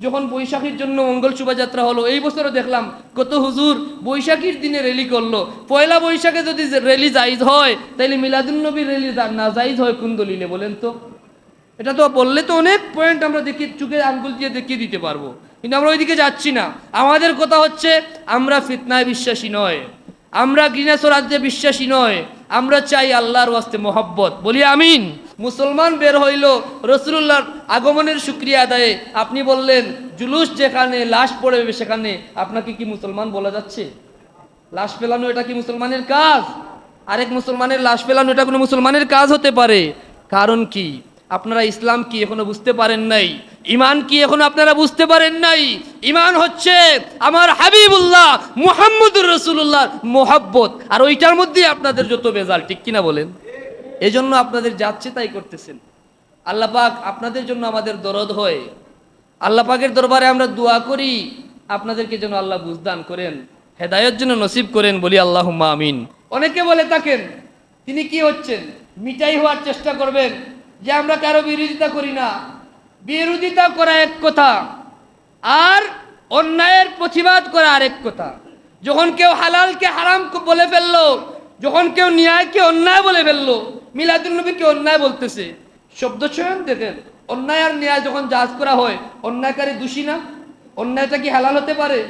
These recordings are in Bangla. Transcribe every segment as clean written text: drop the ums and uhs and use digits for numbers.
যখন বৈশাখীর জন্য মঙ্গল শোভাযাত্রা হলো, এই বছরও দেখলাম কত হুজুর বৈশাখীর দিনে র্যালি করলো। পয়লা বৈশাখে যদি র্যালি জায়েজ হয়, তাইলে মিলাদুন্নবীর র্যালি না জায়েজ হয় কোন দলিলে বলেন তো? এটা তো বললে তো অনেক পয়েন্ট আমরা দেখি, চোখে আঙ্গুল দিয়ে দেখিয়ে দিতে পারবো, কিন্তু আমরা ওইদিকে যাচ্ছি না। আমাদের কথা হচ্ছে আমরা ফিতনায় বিশ্বাসী নয়, আমরা ঘৃণাচরাজ্যে বিশ্বাসী নয়, আমরা চাই আল্লাহর ওয়াস্তে মোহাব্বত। বলি আমিন। মুসলমান বের হইল রসুলুল্লাহর আগমনের শুকরিয়া আদায়ে। আপনি বললেন জুলুস যেখানে লাশ পড়বে সেখানে আপনাকে কি মুসলমান বলা যাচ্ছে? লাশ ফেলানো এটা কি মুসলমানের কাজ? আরেক মুসলমানের লাশ ফেলানো এটা কোনো মুসলমানের কাজ হতে পারে? কারণ কি? আপনারা ইসলাম কি এখনো বুঝতে পারেন নাই? ইমান কি এখনো আপনারা বুঝতে পারেন নাই? ইমান হচ্ছে আমার হাবিবুল্লাহ মুহাম্মদুর রাসূলুল্লাহর মোহাব্বত, আর ওইটার মধ্যে আপনাদের যত বেজাল, ঠিক কিনা বলেন? এজন্য আপনাদের যাচ্ছে তাই করতেছেন। আল্লাহ পাক আপনাদের জন্য আমাদের দরদ হয়। আল্লাহ পাকের দরবারে আমরা দোয়া করি আপনাদেরকে যেন আল্লাহ বুঝদান করেন, হেদায়েত যেন নসিব করেন। বলি আল্লাহুম্মা আমিন। অনেকে বলে থাকেন তিনি কি হচ্ছেন, মিটাই হওয়ার চেষ্টা করবেন যে আমরা কারো বিরোধিতা করি না। বিরোধিতা করা এক কথা, আর অন্যায়ের প্রতিবাদ করা আরেক কথা। যখন কেউ হালালকে হারাম বলে ফেললো, যখন কেউ ন্যায়কে অন্যায় বলে ফেললো, মিলাদুন্নবীকে অন্যায় বলতেছে, শব্দ চয়ন দেখেন। অন্যায় আর ন্যায় যখন জাজ করা হয়, অন্যায়কারী দোষী না? অন্যায়টা কি হালাল হতে পারে?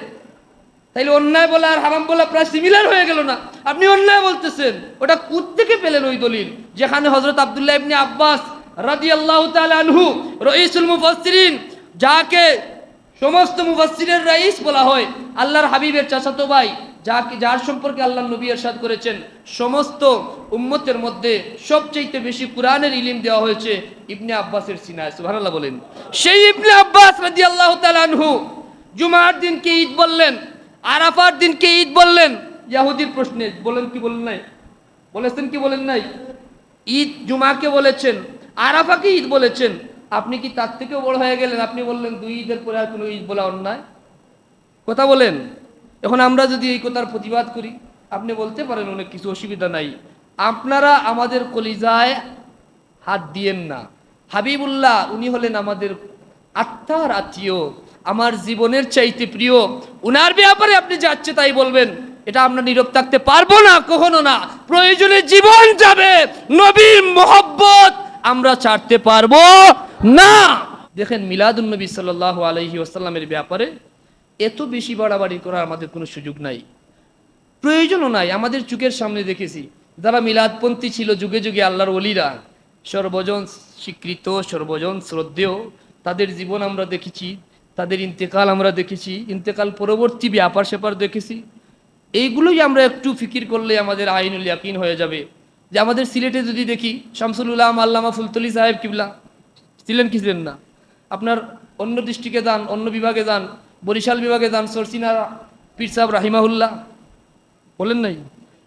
তাইলে অন্যায় বলা আর হারাম বলা প্রায় সিমিলার হয়ে গেল না? আপনি অন্যায় বলতেছেন, ওটা কোত্থেকে পেলেন ওই দলিল যেখানে হযরত আব্দুল্লাহ ইবনে আব্বাস রাদিয়াল্লাহু তাআলা আনহু রাইসুল মুফাসসিরিন, যাকে সমস্ত মুফাসসিরের রাইস বলা হয়, আল্লাহর হাবিবের চাচাতো ভাই, যার সম্পর্কে আল্লাহর নবী ইরশাদ করেছেন সমস্ত উম্মতের মধ্যে সবচেয়ে বেশি কোরআনের ইলম দেওয়া হয়েছে ইবনে আব্বাসের সিনায়। সুবহানাল্লাহ বলেন। সেই ইবনে আব্বাস রাদিয়াল্লাহু তাআলা আনহু জুমার দিনকে ঈদ বললেন, আরাফার দিনকে ঈদ বললেন। ইহুদির প্রশ্নে বলেন কি বলেন নাই? বলেছেন কি বলেন নাই? ঈদ জুমাকে বলেছেন, আরাফাকে ঈদ বলেছেন। আপনি কি তার থেকেও বড় হয়ে গেলেন? আপনি বললেন দুই ঈদের পরে আর কোনো ঈদ বলা অন্যায়? কথা বলেন। এখন আমরা যদি এই কথার প্রতিবাদ করি, আপনি বলতে পারেন অনেক কিছু, অসুবিধা নাই। আপনারা আমাদের কলিজায় হাত দিয়েন না। হাবিবুল্লাহ উনি হলেন আমাদের আত্মার আত্মীয়, আমার জীবনের চাইতে প্রিয়। উনার ব্যাপারে আপনি যাচ্ছে তাই বলবেন, এটা আমরা নীরব থাকতে পারবো না, কখনো না। প্রয়োজনে জীবন যাবে, নবীর মোহব্বত আমরা ছাড়তে পারবো না। দেখেন মিলাদুন্নবী সাল্লাল্লাহু আলাইহি ওয়াসাল্লামের ব্যাপারে এত বেশি বাড়াবাড়ি করার আমাদের কোনো সুযোগ নাই, প্রয়োজনও নাই। আমাদের চোখের সামনে দেখেছি যারা মিলাদপন্থী ছিল যুগে যুগে আল্লাহর ওলিরা, সর্বজন স্বীকৃত, সর্বজন শ্রদ্ধেয়, তাদের জীবন আমরা দেখেছি, তাদের ইন্তেকাল আমরা দেখেছি, ইন্তেকাল পরবর্তী ব্যাপার স্যাপার দেখেছি। এইগুলোই আমরা একটু ফিকির করলে আমাদের আইনুল ইয়াকিন হয়ে যাবে। যে আমাদের সিলেটে যদি দেখি শামসুল উলাম আল্লামা ফুলতলি সাহেব কিবলা ছিলেন কি ছিলেন না? আপনার অন্য ডিস্ট্রিক্টে যান, অন্য বিভাগে যান, বরিশাল বিভাগে যান, সরসিনা পীর সাহেব রাহিমাহুল্লাহ, বলেন নাই?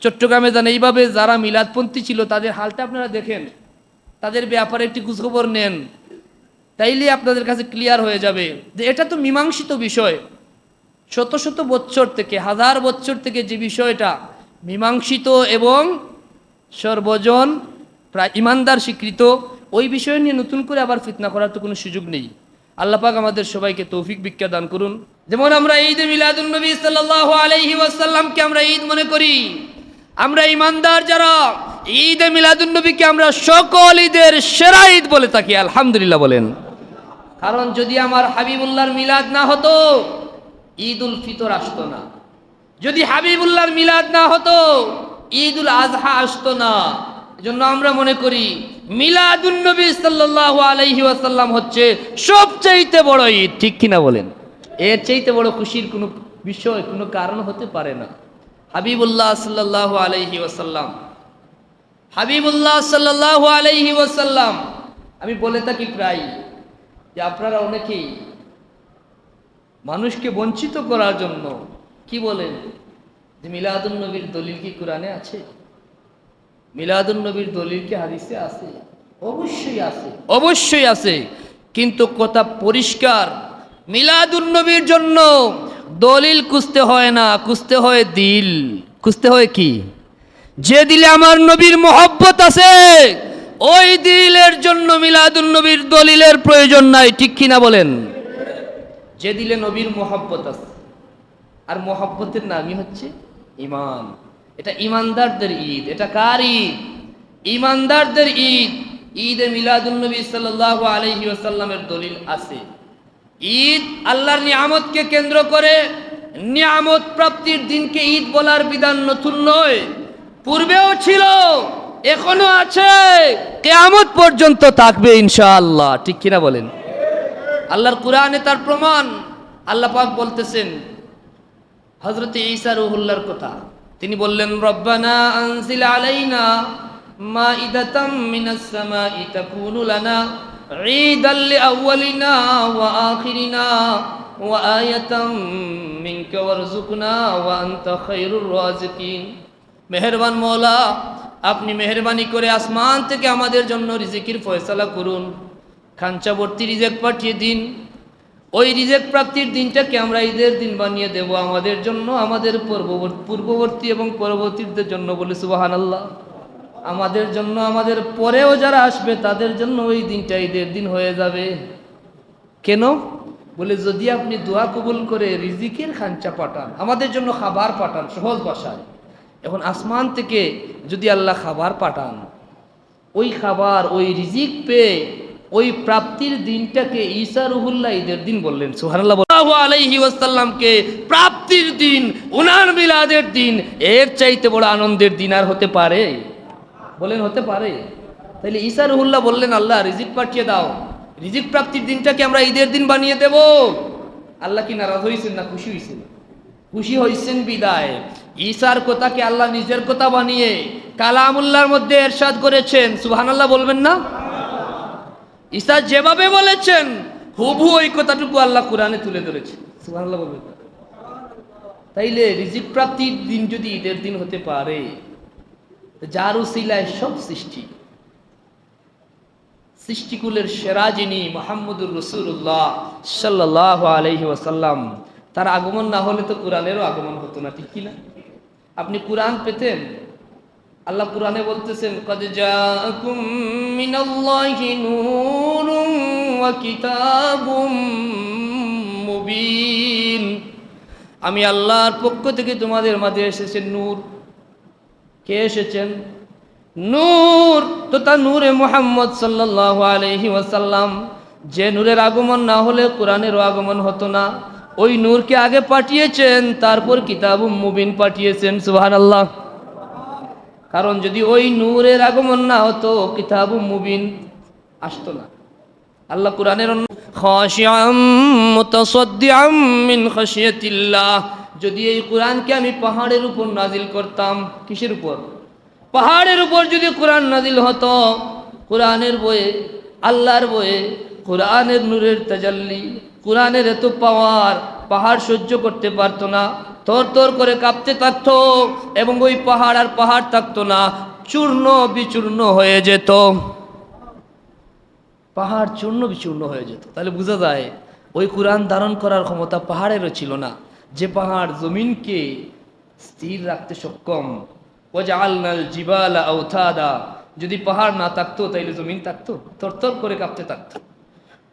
চট্টগ্রামে যান। এইভাবে যারা মিলাদপন্থী ছিল তাদের হালটা আপনারা দেখেন, তাদের ব্যাপারে একটি খোঁজখবর নেন, তাইলে আপনাদের কাছে ক্লিয়ার হয়ে যাবে যে এটা তো মীমাংসিত বিষয়। শত শত বছর থেকে, হাজার বছর থেকে যে বিষয়টা মীমাংসিত এবং সর্বজন প্রায় ইমানদার স্বীকৃত, ওই বিষয় নিয়ে নতুন করে আবার ফিতনা করার তো কোনো সুযোগ নেই। আল্লাহ পাক আমাদের সবাইকে তৌফিক ভিক্ষা দান করুন। যেমন আমরা ঈদে মিলাদুন্নবী সাল্লাল্লাহু আলাইহি ওয়াসাল্লামকে আমরা ঈদ মনে করি, আমরা ইমানদার যারা, ঈদে মিলাদুন্নবীকে আমরা সকল ঈদের সেরা ঈদ বলে থাকি। আলহামদুলিল্লাহ বলেন। কারণ যদি আমার হাবিবুল্লাহর মিলাদ না হতো, ঈদ উল ফিতর আসতো না। যদি হাবিবুল্লাহর মিলাদ না হতো, ঈদ উল আজহা আসতো না। এজন্য আমরা মনে করি মিলাদুন্নবী সাল্লাল্লাহু আলাইহি ওয়াসাল্লাম হচ্ছে সবচাইতে বড় ঈদ, ঠিক কিনা বলেন? এর চাইতে বড় খুশির কোনো বিষয়, কোনো কারণ হতে পারে না। হাবিবুল্লাহ সাল্লাল্লাহু আলাইহি ওয়াসাল্লাম, হাবিবুল্লাহ সাল্লাল্লাহু আলাইহি ওয়াসাল্লাম, আমি বলে থাকি প্রায় যে আপনারা অনেকেই মানুষকে বঞ্চিত করার জন্য কি বলেন যে মিলাদুন্নবীর দলিল কি কোরআনে আছে? মিলাদুন্নবীর দলিল কি হাদিসে আছে? অবশ্যই আছে, অবশ্যই আছে। কিন্তু কথা পরিষ্কার, মিলাদুন্নবীর জন্য দলিল খুঁজতে হয় না, খুঁজতে হয় দিল। খুঁজতে হয় কি? যে দিলে আমার নবীর মোহব্বত আছে, ওই দিলের জন্য মিলাদুন্নবীর দলিলের প্রয়োজন নাই, ঠিক কিনা বলেন? যে দিলে নবীর মোহাব্বত আছে, আর মোহাব্বতের নামই হচ্ছে ঈমান। এটা ঈমানদারদের ঈদ। এটা কার ঈদ? ঈমানদারদের ঈদ। ঈদে মিলাদুন নবী সাল্লাল্লাহু আলাইহি ওয়াসাল্লামের দলিল আছে। ঈদ আল্লাহর নিয়ামতকে কেন্দ্র করে, নিয়ামত প্রাপ্তির দিনকে ঈদ বলার বিধান নতুন নয়, পূর্বেও ছিল, এখনো আছে, কিয়ামত পর্যন্ত থাকবে ইনশাআল্লাহ। ঠিক কিনা বলেন? আল্লাহর কোরআনে তার প্রমাণ। আল্লাহ পাক বলতেছেন হযরত ঈসা রূহুল্লাহর কথা। তিনি বললেন, রব্বানা আনজিল আলাইনা মাইদাতাম মিনাস সামাই তাকুনু লানা ঈদাল লিআউয়ালিনা ওয়া আখিরিনা ওয়া আয়াতাম মিনকা ওয়ারযুকনা ওয়া আনতা খায়রুর রাযিকিন। মেহেরবান মওলা, আপনি মেহেরবানি করে আসমান থেকে আমাদের জন্য রিজিকের ফয়সালা করুন, খাঞ্চা ভর্তি রিজিক পাঠিয়ে দিন। ওই রিজিক প্রাপ্তির দিনটাকে আমরা ঈদের দিন বানিয়ে দেব আমাদের জন্য, আমাদের পূর্ববর্তী এবং পরবর্তীদের জন্য। বলে সুবহানাল্লাহ। আমাদের জন্য, আমাদের পরেও যারা আসবে তাদের জন্য ওই দিনটা ঈদের দিন হয়ে যাবে। কেন? বলে যদি আপনি দোয়া কবুল করে রিজিকের খাঞ্চা পাঠান, আমাদের জন্য খাবার পাঠান, সহজ ভাষায়। এখন আসমান থেকে যদি আল্লাহ খাবার পাঠান, ওই খাবার, ওই রিজিক পেয়ে ওই প্রাপ্তির দিনটাকে ঈসা রূহুল্লাহ ঈদের দিন বললেন। সুবহানাল্লাহ। সাল্লাল্লাহু আলাইহি ওয়াসাল্লামকে প্রাপ্তির দিন, উনার মিলাদের দিন, এর চাইতে বড় আনন্দের দিন আর হতে পারে? বলেন, হতে পারে? তাইলে ঈসা রূহুল্লাহ বললেন, আল্লাহ রিজিক পাঠিয়ে দাও, রিজিক প্রাপ্তির দিনটাকে আমরা ঈদের দিন বানিয়ে দেব। আল্লাহ কি নারাজ হয়েছেন না খুশি হয়েছেন? খুশি হয়েছেন বিদায় ঈসার কথাকে আল্লাহ নিজের কথা বানিয়ে কালামুল্লাহর মধ্যে ইরশাদ করেছেন। সুবহানাল্লাহ বলবেন না? ঈসা যেভাবে বলেছেন হুবহু ওই কথাটুকু আল্লাহ কোরআনে তুলে ধরেছেন। সুবহানাল্লাহ বলবেন না? তাইলে রিজিক প্রাপ্তির দিন যদি ঈদের দিন হতে পারে, যার উসিলায় সব সৃষ্টিকুলের সেরা যিনি মুহাম্মদুর রাসূলুল্লাহ সাল্লাল্লাহু আলাইহি ওয়াসাল্লাম, তার আগমন না হলে তো কোরআনেরও আগমন হতো না। ঠিক কিনা? আপনি কোরআন পেতেন। আল্লাহ কোরআনে বলতেছেন, কদ জাআকুম মিনাল্লাহি নূরুন ওয়া কিতাবুম মুবিন। আমি আল্লাহর পক্ষ থেকে তোমাদের মাঝে এসেছেন নূর। কে এসেছেন? নূর। তো তা নূরে মুহাম্মদ সাল্লাল্লাহু আলাইহি ওয়াসাল্লাম। যে নূরের আগমন না হলে কোরআনেরও আগমন হতো না। ওই নূরকে আগে পাঠিয়েছেন, তারপর কিতাবুম মুবিন পাঠিয়েছেন। সুবহানাল্লাহ। কারণ যদি ওই নূরের আগমন না হতো, কিতাবুম মুবিন আসতো না। আল্লাহ কোরআনের খাশিআম মুতাসাদ্দিআম মিন খাশিয়াতিল্লাহ। যদি এই কোরআনকে আমি পাহাড়ের উপর নাজিল করতাম, কিসের উপর? পাহাড়ের উপর যদি কোরআন নাজিল হতো, কোরআনের বয়ে, আল্লাহর বয়ে, কোরআনের নূরের তাজাল্লি, কোরআনের এত পাওয়ার পাহাড় সহ্য করতে পারতো না, থর থর করে কাঁপতে থাকতো, এবং ওই পাহাড় আর পাহাড় থাকতো না, চূর্ণ বিচূর্ণ হয়ে যেত। পাহাড় চূর্ণ বিচূর্ণ হয়ে যেত। তাহলে বোঝা যায় ওই কোরআন ধারণ করার ক্ষমতা পাহাড়েরও ছিল না। যে পাহাড় জমিনকে স্থির রাখতে সক্ষম। ওয়াজআলনাল জিবালা আওতাদা। যদি পাহাড় না থাকতো তাইলে জমিন থাকতো? থরথর করে কাঁপতে থাকতো।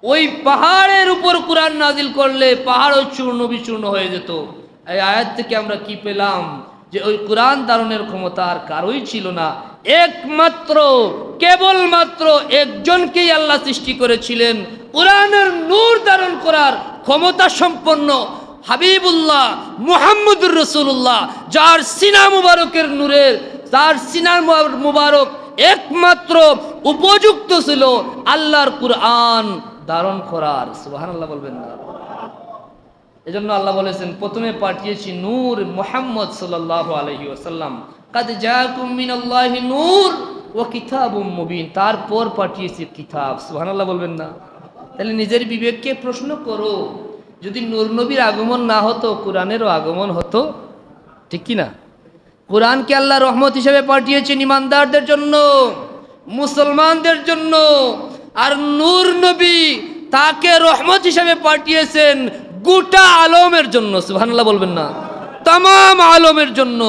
ওই পাহাড়ের উপর কোরআন নাজিল করলে পাহাড়ও চূর্ণ বিচূর্ণ হয়ে যেত। এই আয়াত থেকে আমরা কি পেলাম? যে ওই কোরআন ধারণের ক্ষমতা আর কারোই ছিল না, একমাত্র কেবলমাত্র একজনকেই আল্লাহ সৃষ্টি করেছিলেন কোরআনের নূর ধারণ করার ক্ষমতা সম্পন্ন হাবিবুল্লাহ মুহাম্মদুর রাসূলুল্লাহ, যার সিনা মুবারকের নূরের, যার সিনা মুবারক একমাত্র উপযুক্ত ছিল আল্লাহর কোরআন ধারণ করার। সুবহানাল্লাহ বলবেন না? এজন্য আল্লাহ বলেছেন, প্রথমে পাঠিয়েছি নূর মুহাম্মদ সাল্লাল্লাহু আলাইহি ওয়াসাল্লাম, কাদ জাআকুম মিনাল্লাহি নূর ওয়া কিতাবুম মুবিন। তারপর পাঠিয়েছি কিতাব। সুবহানাল্লাহ বলবেন না? তাহলে নিজের বিবেককে প্রশ্ন করো, যদি নূর নবীর আগমন না হতো, কোরআনেরও আগমন হতো? ঠিক কি না? কোরআনকে আল্লাহ রহমত হিসেবে পাঠিয়েছেন ইমানদারদের জন্য, মুসলমানদের জন্য। আর নূর নবী তাকে রহমত হিসেবে পাঠিয়েছেন গোটা আলমের জন্য। সুবহানাল্লাহ বলবেন না? তামাম আলমের জন্য,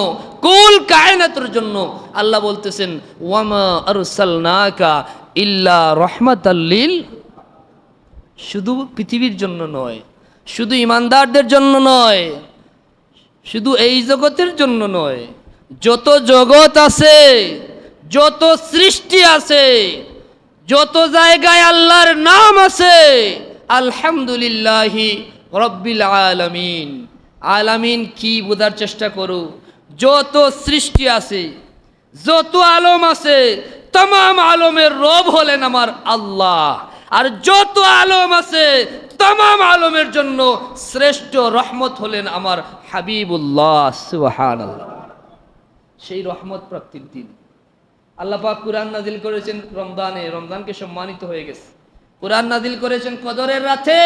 কুল কায়নাতের জন্য। আল্লাহ বলতেছেন, ওয়ামা আরসালনাকা ইল্লা রাহমাতাল লিল। শুধু পৃথিবীর জন্য নয়, শুধু ইমানদারদের জন্য নয়, শুধু এই জগতের জন্য নয়, যত জগৎ আছে, যত সৃষ্টি আছে, যত জায়গায় আল্লাহর নাম আছে, আলহামদুলিল্লাহি রব্বিল আলামিন। আলামিন কি বোঝার চেষ্টা করো। যত সৃষ্টি আছে, যত আলম আছে, तमाम আলমের রব হলেন আমার আল্লাহ। আর যত আলম আছে, तमाम আলমের জন্য শ্রেষ্ঠ রহমত হলেন আমার হাবিবুল্লাহ সুবহানাল্লাহ। সেই রহমত প্রাপ্তির দিন আল্লাহ পাক কুরআন নাজিল করেছেন রমজানে, রমজানকে সম্মানিত হয়ে গেছে। কুরআন নাজিল করেছেন কদরের রাতে,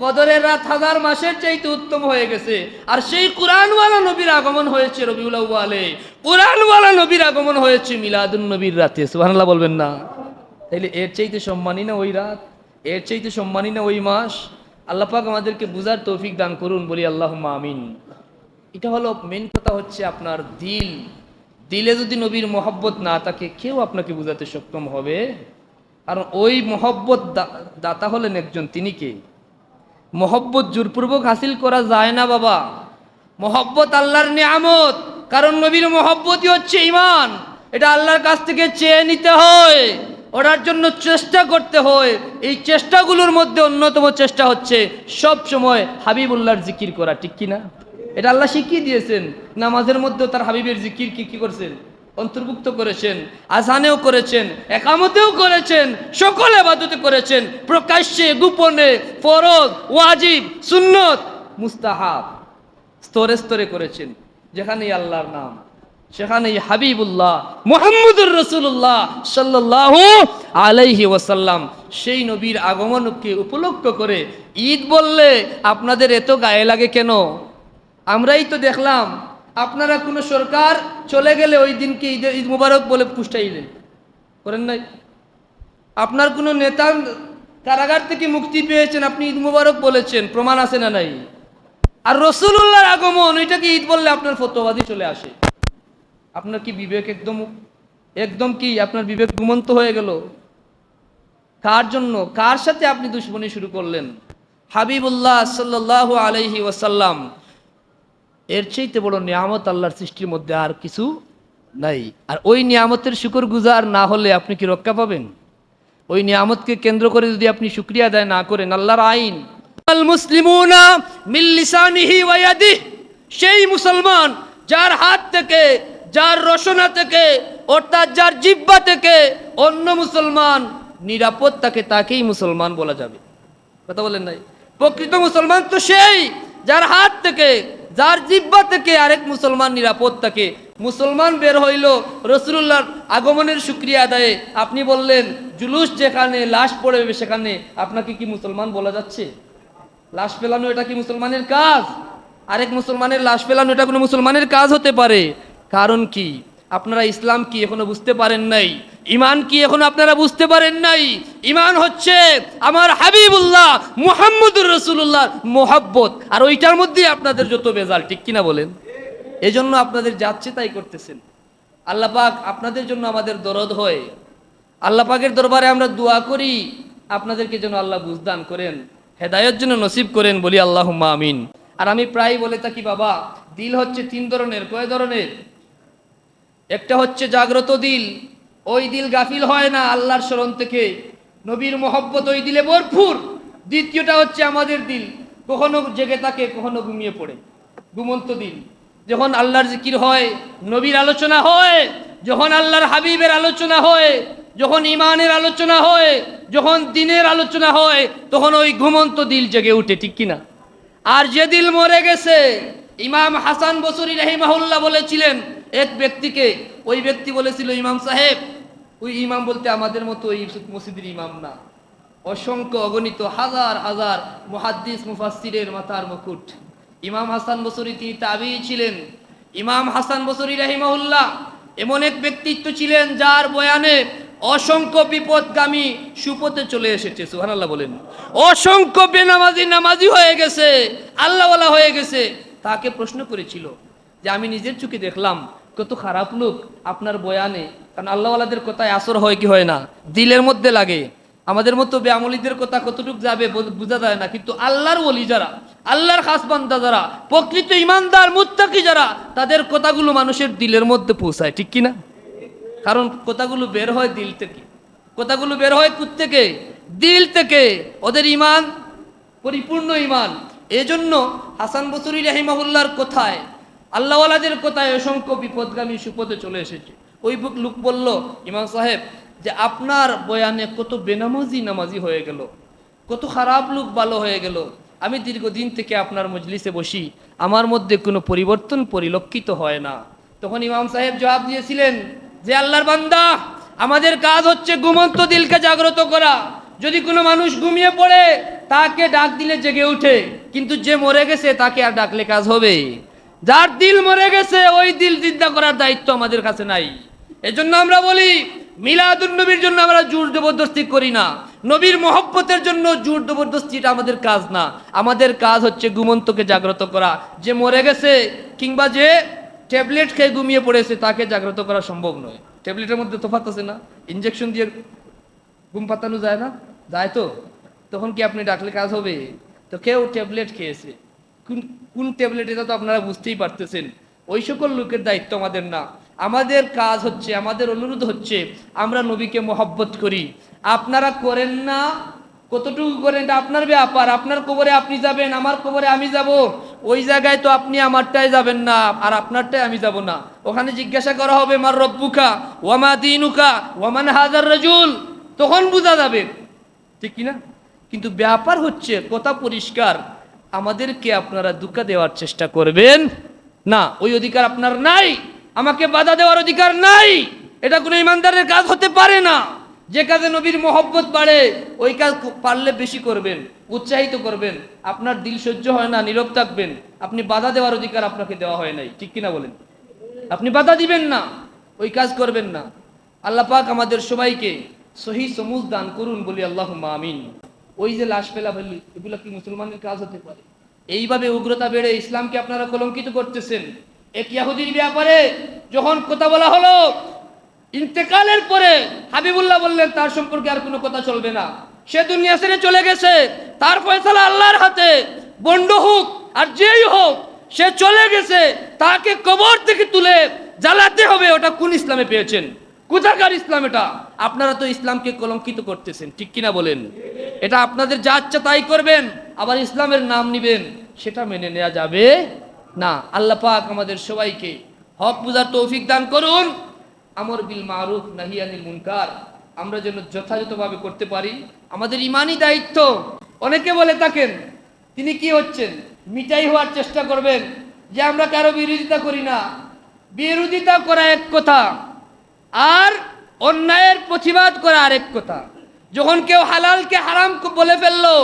কদরের রাত হাজার মাসের চাইতে উত্তম হয়ে গেছে। আর সেই কুরআনওয়ালা নবীর আগমন হয়েছে রবিউল আউয়ালে, কুরআনওয়ালা নবীর আগমন হয়েছে মিলাদুন নবীর রাতে। সুবহানাল্লাহ বলবেন না? তাইলে এর চাইতে সম্মানী না ওই রাত, এর চাইতে সম্মানী না ওই মাস? আল্লাহ পাক আমাদেরকে বুঝার তৌফিক দান করুন, বলি আল্লাহুম্মা আমিন। এটা হলো মেন কথা, হচ্ছে আপনার দিল, দিলে যদি নবীর মহব্বত না থাকে কেউ আপনাকে বুঝাতে সক্ষম হবে? কারণ ওই মহব্বত দাতা হলেন একজন, তিনি কে? মহব্বত জোরপূর্বক হাসিল করা যায় না বাবা। মহব্বত আল্লাহর নিয়ামত, কারণ নবীর মহব্বতই হচ্ছে ঈমান। এটা আল্লাহর কাছ থেকে চেয়ে নিতে হয়, ওটার জন্য চেষ্টা করতে হয়। এই চেষ্টাগুলোর মধ্যে অন্যতম চেষ্টা হচ্ছে সব সময় হাবিবুল্লাহর জিকির করা, ঠিক কি না? এটা আল্লাহ শিখিয়ে দিয়েছেন। নামাজের মধ্যেও তার হাবিবের জিকির কি করছেন? অন্তর্ভুক্ত করেছেন। আযানেও করেছেন, একামতেও করেছেন, সকল ইবাদতে করেছেন, প্রকাশ্যে গোপনে, ফরজ, ওয়াজিব, সুন্নত, মুস্তাহাব, স্তরে স্তরে করেছেন। যেখানেই আল্লাহর নাম, সেখানেই হাবিবুল্লাহ মুহাম্মদুর রাসূলুল্লাহ সাল্লাল্লাহু আলাইহি ওয়াসাল্লাম। সেই নবীর আগমনকে উপলক্ষ করে ঈদ বললে আপনাদের এত গায়ে লাগে কেন? আমরাই তো দেখলাম, আপনারা কোনো সরকার চলে গেলে ওই দিনকে ঈদ মুবারক বলে পুষ্টাইলেন, করেন নাই? আপনার কোনো নেতা কারাগার থেকে মুক্তি পেয়েছেন, আপনি ঈদ মুবারক বলেছেন, প্রমাণ আছে না নাই? আর রাসূলুল্লাহর আগমন, ওইটাকে ঈদ বললে আপনার ফতোয়াবাদী চলে আসে। আপনার কি বিবেক একদম কি আপনার বিবেক ঘুমন্ত হয়ে গেল? কার জন্য, কার সাথে আপনি দুশ্মনী শুরু করলেন? হাবিবুল্লাহ সাল্লাল্লাহু আলাইহি ওয়াসাল্লাম, এর চাইতে বড় নিয়ামত আল্লাহর সৃষ্টির মধ্যে আর কিছু নাই। আর ওই নিয়ামতের শুকরগুজার না হলে আপনি কি রক্ষা পাবেন? ওই নিয়ামতকে কেন্দ্র করে যদি আপনি শুকরিয়া আদায় না করেন, আল্লাহর আইন আল মুসলিমুনা মিন লিসানিহি ওয়া ইয়াদিহি, সেই মুসলমান যার হাত থেকে, যার রসনা থেকে, অর্থাৎ যার জিহ্বা থেকে অন্য মুসলমান নিরাপদ থাকে, তাকেই মুসলমান বলা যাবে। কথা বলেন নাই? প্রকৃত মুসলমান তো সেই যার হাত থেকে, যার জিহ্বা থেকে আরেক মুসলমান নিরাপদ থাকে। মুসলমান বের হইল রাসূলুল্লাহর আগমনের শুকরিয়া আদায়ে, আপনি বললেন জুলুস যেখানে লাশ পড়বে সেখানে আপনাকে কি মুসলমান বলা যাচ্ছে? লাশ ফেলানো এটা কি মুসলমানের কাজ? আরেক মুসলমানের লাশ ফেলানো এটা কোনো মুসলমানের কাজ হতে পারে? কারণ কি? আপনারা ইসলাম কি এখনো বুঝতে পারেন নাই? ঈমান কি এখনো আপনারা বুঝতে পারেন নাই? ঈমান হচ্ছে আমার হাবিবুল্লাহ মুহাম্মদুর রাসূলুল্লাহর মুহাব্বত, আর ওইটার মধ্যেই আপনাদের যত বেজাল, ঠিক কিনা বলেন? এজন্য আপনাদের যাচ্ছে তাই করতেছেন। আল্লাহ পাক আপনাদের জন্য আমাদের দরদ হয়। আল্লাহ পাকের দরবারে আমরা দোয়া করি আপনাদেরকে যেন আল্লাহ বুঝদান করেন, হেদায়েত যেন নসিব করেন, বলি আল্লাহুম্মা আমিন। আর আমি প্রায় বলে থাকি বাবা, দিল হচ্ছে তিন ধরনের। কয় ধরনের? একটা হচ্ছে জাগ্রত দিল, ওই দিল গাফিল হয় না আল্লাহর স্মরণ থেকে, নবীর মহব্বত ওই দিলে ভরপুর। দ্বিতীয়টা হচ্ছে আমাদের দিল, কখনো জেগে থাকে, কখনো ঘুমিয়ে পড়ে, ঘুমন্ত দিল। যখন আল্লাহর জিকির হয়, নবীর আলোচনা হয়, যখন আল্লাহর হাবিবের আলোচনা হয়, যখন ইমানের আলোচনা হয়, যখন দিনের আলোচনা হয়, তখন ওই ঘুমন্ত দিল জেগে উঠে, ঠিক কিনা? আর যে দিল মরে গেছে, ইমাম হাসান বসরি রাহিমাহুল্লাহ বলেছিলেন এক ব্যক্তিকে, ওই ব্যক্তি বলেছিল, ইমাম সাহেব, ওই ইমাম বলতে আমাদের মতো ওই মসজিদের ইমাম না, অসংখ্য অগণিত হাজার হাজার মুহাদ্দিস মুফাসসিরের মাথার মুকুট। ইমাম হাসান বসরি তিনি তাবিঈ ছিলেন। ইমাম হাসান বসরি রাহিমাহুল্লাহ এমন এক ব্যক্তিত্ব ছিলেন যার বয়ানে অসংখ্য বিপদগামী সুপথে চলে এসেছে। সুবহানাল্লাহ বলেন। অসংখ্য বেনামাজি নামাজি হয়ে গেছে, আল্লাহওয়ালা হয়ে গেছে। তাকে প্রশ্ন করেছিল যে আমি নিজের চোখে দেখলাম কত খারাপ লোক আপনার বয়ানে, কারণ আল্লাহওয়ালাদের কথায় আসর হয় কি হয় না, দিলের মধ্যে লাগে। আমাদের মতো বেআমলীদের কথা কতটুকু যাবে বোঝা যায় না, কিন্তু আল্লাহর ওলি যারা, আল্লাহর খাস বান্দা যারা, প্রকৃত ইমানদার মুত্তাকি যারা, তাদের কথাগুলো মানুষের দিলের মধ্যে পৌঁছায়, ঠিক কিনা? কারণ কথাগুলো বের হয় দিল থেকে, কথাগুলো বের হয় থেকে দিল থেকে, ওদের ইমান পরিপূর্ণ ইমান। এজন্য হাসান বসরি রাহিমাহুল্লাহর কথায়, আল্লাহওয়ালাদের কথায় অসংখ্য বিপদগামী সুপথে চলে এসেছে। ওই লোক বলল, ইমাম সাহেব, যে আপনার বয়ানে কত বেনামাজি নামাজি হয়ে গেল, কত খারাপ লোক ভালো হয়ে গেল। আমি দীর্ঘদিন থেকে আপনার মজলিসে বসি, আমার মধ্যে কোনো পরিবর্তন পরিলক্ষিত হয় না। তখন ইমাম সাহেব জবাব দিয়েছিলেন যে আল্লাহর বান্দা, আমাদের কাজ হচ্ছে ঘুমন্ত দিলকে জাগ্রত করা। যদি কোনো মানুষ ঘুমিয়ে পড়ে তাকে ডাক দিলে জেগে উঠে, কিন্তু যে মরে গেছে তাকে আর ডাকলে কাজ হবে? যার দিল মরে গেছে ওই দিল জিন্দা করার দায়িত্ব আমাদের কাছে নাই। এজন্য আমরা বলি, মিলাদুন নবীর জন্য আমরা জোর জবরদস্তি করি না, নবীর মহব্বতের জন্য জোর জবরদস্তিটা আমাদের কাজ না। আমাদের কাজ হচ্ছে ঘুমন্তকে জাগ্রত করা। যে মরে গেছে কিংবা যে ট্যাবলেট খেয়ে ঘুমিয়ে পড়েছে তাকে জাগ্রত করা সম্ভব নয়। ট্যাবলেটের মধ্যে তফাৎ আছে না? ইনজেকশন দিয়ে ঘুম পাতানো যায় না? যায় তো। তখন কি আপনি ডাকলে কাজ হবে? তো কেউ ট্যাবলেট খেয়েছে, কোন ট্যাবলেট এটা তো আপনারা বুঝতেই পারতেছেন। ওই সকল লোকের দায়িত্ব আমাদের না। আমাদের কাজ হচ্ছে, আমাদের অনুরোধ হচ্ছে, আমরা নবীকে মহব্বত করি। আপনারা করেন না, কতটুকু করেন এটা আপনার ব্যাপার। আপনার কবরে আপনি যাবেন, আমার কবরে আমি যাব। ওই জায়গায় তো আপনি আমারটাই যাবেন না আর আপনারটাই আমি যাব না। ওখানে জিজ্ঞাসা করা হবে, মার রব্বুকা ওয়ামা দীনুকা ওয়ামান হাজার রাজুল, তখন বোঝা যাবে, ঠিক কিনা? কিন্তু ব্যাপার হচ্ছে, কথা পরিষ্কার, আমাদেরকে আপনারা দুঃখা দেওয়ার চেষ্টা করবেন না। ওই অধিকার আপনার নাই, আমাকে বাধা দেওয়ার অধিকার নাই। এটা কোনো ইমানদারের কাজ হতে পারে না। যে কাজে নবীর মহব্বত বাড়ে ওই কাজ পারলে বেশি করবেন, উৎসাহিত করবেন। আপনার দিল সহ্য হয় না, নীরব থাকবেন। আপনি বাধা দেওয়ার অধিকার আপনাকে দেওয়া হয় নাই, ঠিক কিনা বলেন? আপনি বাধা দিবেন না, ওই কাজ করবেন না। আল্লাহ পাক আমাদের সবাইকে সহি সমুজ দান করুন, বলি আল্লাহুম্মা আমিন। ওই যে লাশ ফেলা ফেলি, এগুলো কি মুসলমানের কাজ হতে পারে? এইভাবে উগ্রতা বেড়ে ইসলামকে আপনারা কলঙ্কিত করতেছেন। এক ইহুদির ব্যাপারে যখন কথা বলা হলো, ইন্তেকালের পরে হাবিবুল্লাহ বললেন তার সম্পর্কে আর কোনো কথা চলবে না, সে দুনিয়া ছেড়ে চলে গেছে, তার ফয়সালা আল্লাহর হাতে। বন্ড হোক আর যেই হোক, সে চলে গেছে, তাকে কবর থেকে তুলে জ্বালাতে হবে। ওটা কোন ইসলামে পেয়েছেন? কোথাকার ইসলাম এটা? আপনারা তো ইসলামকে কলঙ্কিত করতেছেন, ঠিক কিনা বলেন? এটা আপনাদের যা ইচ্ছা তাই করবেন, আবার ইসলামের নাম নিবেন, সেটা মেনে নেওয়া যাবে না। আল্লাহ পাক আমাদের সবাইকে হক বুঝার তৌফিক দান করুন। আমর বিল মারুফ নাহি আনিল মুনকার আমরা যেন যথাযথভাবে করতে পারি, আমাদের ইমানি দায়িত্ব। অনেকে বলে থাকেন, তিনি কি হচ্ছেন, মিটাই হওয়ার চেষ্টা করবেন যে আমরা কারো বিরোধিতা করি না। বিরোধিতা করা এক কথা, আর অন্যায়ের প্রতিবাদ করা আরেক কথা। যখন কেউ হালালকে হারাম বলে ফেললো,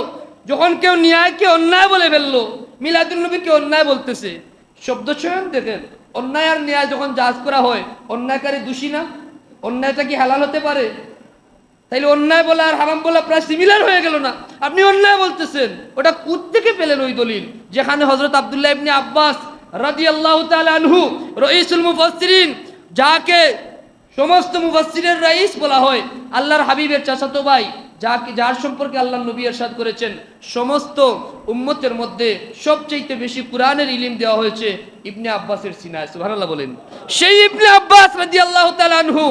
যখন কেউ ন্যায়কে অন্যায় বলে ফেললো, মিলাদুন নবীকে অন্যায় বলতেছে, শব্দ চয়ন দেখেন। অন্যায় আর ন্যায় যখন জাজ করা হয়, অন্যায়কারী দোষী না? অন্যায়টা কি হালাল হতে পারে? তাইলে অন্যায় বলা আর হারাম বলা প্রায় সিমিলার হয়ে গেল না? আপনি অন্যায় বলতেছেন, ওটা কোত্থেকে পেলেন ওই দলিল? যেখানে হযরত আব্দুল্লাহ ইবনে আব্বাস রাদিয়াল্লাহু তাআলা আনহু রাইসুল মুফাসসিরিন, যাকে সমস্ত মুফাসসিরের রাইস বলা হয়, আল্লাহর হাবিবের চাচাতো ভাই, যার সম্পর্কে আল্লাহর নবী ইরশাদ করেছেন সমস্ত উম্মতের মধ্যে সবচেয়ে বেশি কোরআনের ইলম দেওয়া হয়েছে ইবনে আব্বাসের সিনায়। সুবহানাল্লাহ বলেন। সেই ইবনে আব্বাস রাদিয়াল্লাহু তাআলা আনহু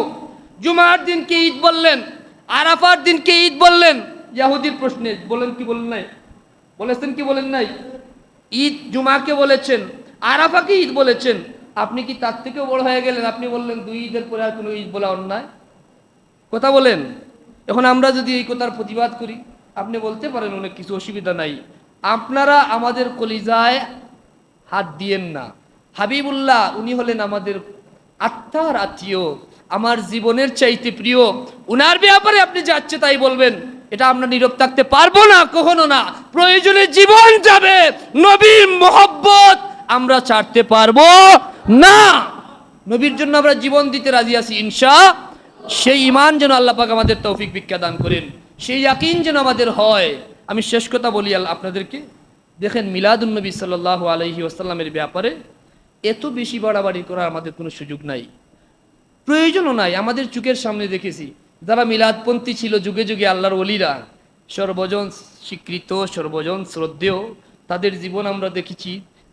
জুমার দিনকে ঈদ বললেন, আরাফার দিনকে ঈদ বললেন। ইহুদির প্রশ্নে বলেন কি বলেন নাই? বলেছেন কি বলেন নাই? ঈদ জুমাকে বলেছেন, আরাফাকে ঈদ বলেছেন। আপনি কি তার থেকেও বড় হয়ে গেলেন? আপনি বললেন দুই ঈদের পরে আর কোনো ঈদ বলা অন্যায়? কথা বলেন। এখন আমরা যদি এই কথার প্রতিবাদ করি, আপনি বলতে পারেন অনেক কিছু, অসুবিধা নাই। আপনারা আমাদের কলিজায় হাত দিয়েন না। হাবিবুল্লাহ উনি হলেন আমাদের আত্মার আত্মীয়, আমার জীবনের চাইতে প্রিয়। উনার ব্যাপারে আপনি যাচ্ছে তাই বলবেন, এটা আমরা নীরব থাকতে পারবো না, কখনো না। প্রয়োজনে জীবন যাবে, নবীর মহব্বত আমরা ছাড়তে পারবো না। নবীর জন্য আমরা জীবন দিতে রাজি আছি ইনশাআল্লাহ। সেই ঈমান যেন আল্লাহ পাক আমাদের তৌফিক ভিক্ষা দান করেন, সেই ইয়াকিন যেন আমাদের হয়। আমি শেষ কথা বলি আপনাদেরকে, দেখেন মিলাদুন নবী সাল্লাল্লাহু আলাইহি ওয়াসাল্লামের ব্যাপারে এত বেশি বাড়াবাড়ি করার আমাদের কোনো সুযোগ নাই, প্রয়োজনও নাই। আমাদের চোখের সামনে দেখেছি যারা মিলাদপন্থী ছিল যুগে যুগে আল্লাহর ওলিরা, সর্বজন স্বীকৃত, সর্বজন শ্রদ্ধেয়, তাদের জীবন আমরা দেখেছি,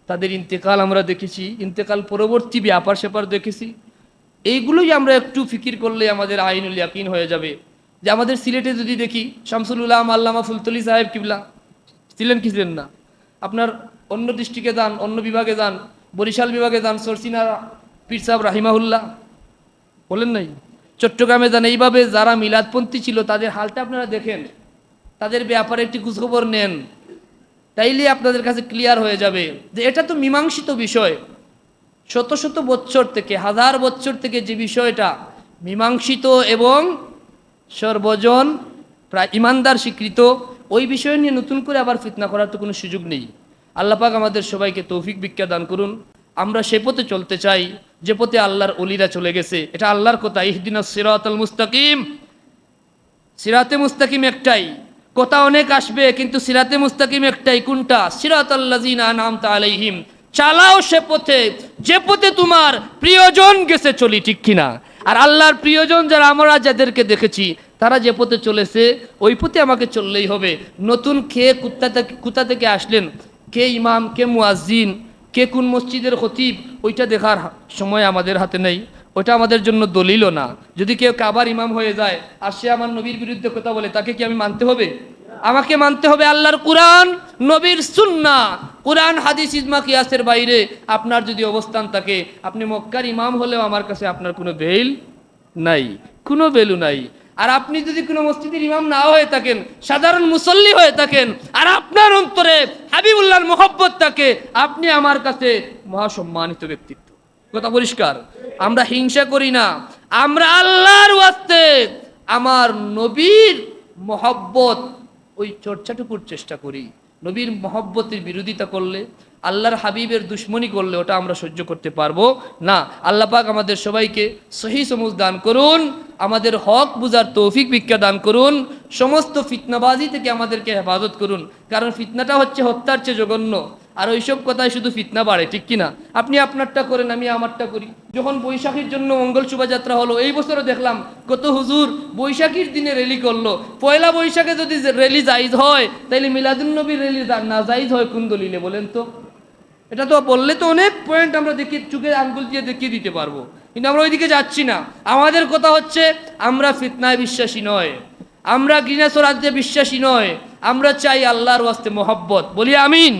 তাদের ইন্তেকাল আমরা দেখেছি, ইন্তেকাল পরবর্তী ব্যাপার স্যাপার দেখেছি। এইগুলোই আমরা একটু ফিকির করলে আমাদের আইনুল ইয়াকিন হয়ে যাবে। যে আমাদের সিলেটে যদি দেখি, শামসুল উলাম আল্লামা ফুলতলি সাহেব কিবলা ছিলেন কি ছিলেন না? আপনার অন্য ডিস্ট্রিক্টে যান, অন্য বিভাগে যান, বরিশাল বিভাগে যান, সরসিনা পীর সাহেব রাহিমাহুল্লাহ বলেন নাই, চট্টগ্রামে যান। এইভাবে যারা মিলাদপন্থী ছিল তাদের হালটা আপনারা দেখেন, তাদের ব্যাপারে একটি খোঁজখবর নেন, তাইলে আপনাদের কাছে ক্লিয়ার হয়ে যাবে যে এটা তো মীমাংসিত বিষয়। শত শত বৎসর থেকে, হাজার বৎসর থেকে যে বিষয়টা মীমাংসিত এবং সর্বজন প্রায় ইমানদার স্বীকৃত, ওই বিষয় নিয়ে নতুন করে আবার ফিতনা করার তো কোনো সুযোগ নেই। আল্লাহ পাক আমাদের সবাইকে তৌফিক ভিক্ষা দান করুন। আমরা সে পথে চলতে চাই যে পথে আল্লাহর ওলিরা চলে গেছে। এটা আল্লাহর কথা, ইহদিনাস সিরাতাল মুস্তাকিম। সিরাতে মুস্তাকিম একটাই, কথা অনেক আসবে, কিন্তু সিরাতে মুস্তাকিম একটাই। কোনটা? সিরাতাল্লাযিনা আনআমতা আলাইহিম। চালাও সে পথে যে পথে তোমার প্রিয়জন গেছে চলি, ঠিক কিনা? আর আল্লাহর প্রিয়জন যারা, আমরা যাদেরকে দেখেছি, তারা যে পথে চলেছে ওই পথে আমাকে চললেই হবে। নতুন কে কোথা থেকে আসলেন, কে ইমাম, কে মুয়াজ্জিন, কে কোন মসজিদের খতিব, ওইটা দেখার সময় আমাদের হাতে নেই। ওটা আমাদের জন্য দলিলও না। যদি কেউ কাবার ইমাম হয়ে যায় আর সে আমার নবীর বিরুদ্ধে কথা বলে, তাকে কি আমি মানতে হবে? আমাকে মানতে হবে আল্লাহর কুরআন, নবীর সুন্নাহ। কুরআন হাদিস ইজমা কিয়াসের বাইরে আপনার যদি অবস্থান থাকে, আপনি মক্কার ইমাম হলেও আমার কাছে আপনার কোনো ভেল নাই, কোনো ভ্যালু নাই। আর আপনি যদি কোনো মসজিদের ইমাম না হয়ে থাকেন, সাধারণ মুসল্লি হয়ে থাকেন, আর আপনার অন্তরে হাবিবুল্লাহর মোহব্বত থাকে, আপনি আমার কাছে মহাসম্মানিত ব্যক্তিত্ব। কথা পরিষ্কার। আমরা হিংসা করি না, আমরা আল্লাহর ওয়াস্তে আমার নবীর মহব্বত ওই চর্চাটুকুর চেষ্টা করি। নবীর মহব্বতের বিরোধিতা করলে, আল্লাহর হাবিবের দুশ্মনী করলে ওটা আমরা সহ্য করতে পারবো না। আল্লাহ পাক আমাদের সবাইকে সহি সমঝ দান করুন, আমাদের হক বুঝার তৌফিক ভিক্ষা দান করুন, সমস্ত ফিতনাবাজি থেকে আমাদেরকে হেফাজত করুন। কারণ ফিতনাটা হচ্ছে হত্যার চেয়ে জঘন্য। আর ওইসব কথায় শুধু ফিতনা বাড়ে, ঠিক কিনা? আপনি আপনারটা করেন, আমি আমারটা করি। যখন বৈশাখীর জন্য মঙ্গল শোভাযাত্রা হলো, এই বছরও দেখলাম কত হুজুর বৈশাখীর দিনে র্যালি করলো। পয়লা বৈশাখে যদি র্যালি জায়েজ হয়, তাইলে মিলাদুন্নবীর র্যালি না জায়েজ হয় কোন দলিলে বলেন তো? এটা তো বললে তো অনেক পয়েন্ট আমরা দেখি, চুকে আঙ্গুল দিয়ে দেখিয়ে দিতে পারবো, কিন্তু আমরা ওইদিকে যাচ্ছি না। আমাদের কথা হচ্ছে, আমরা ফিতনায় বিশ্বাসী নয়, আমরা ঘৃণা ছড়াতে বিশ্বাসী নয়, আমরা চাই আল্লাহর ওয়াস্তে মহব্বত। বলি আমিন।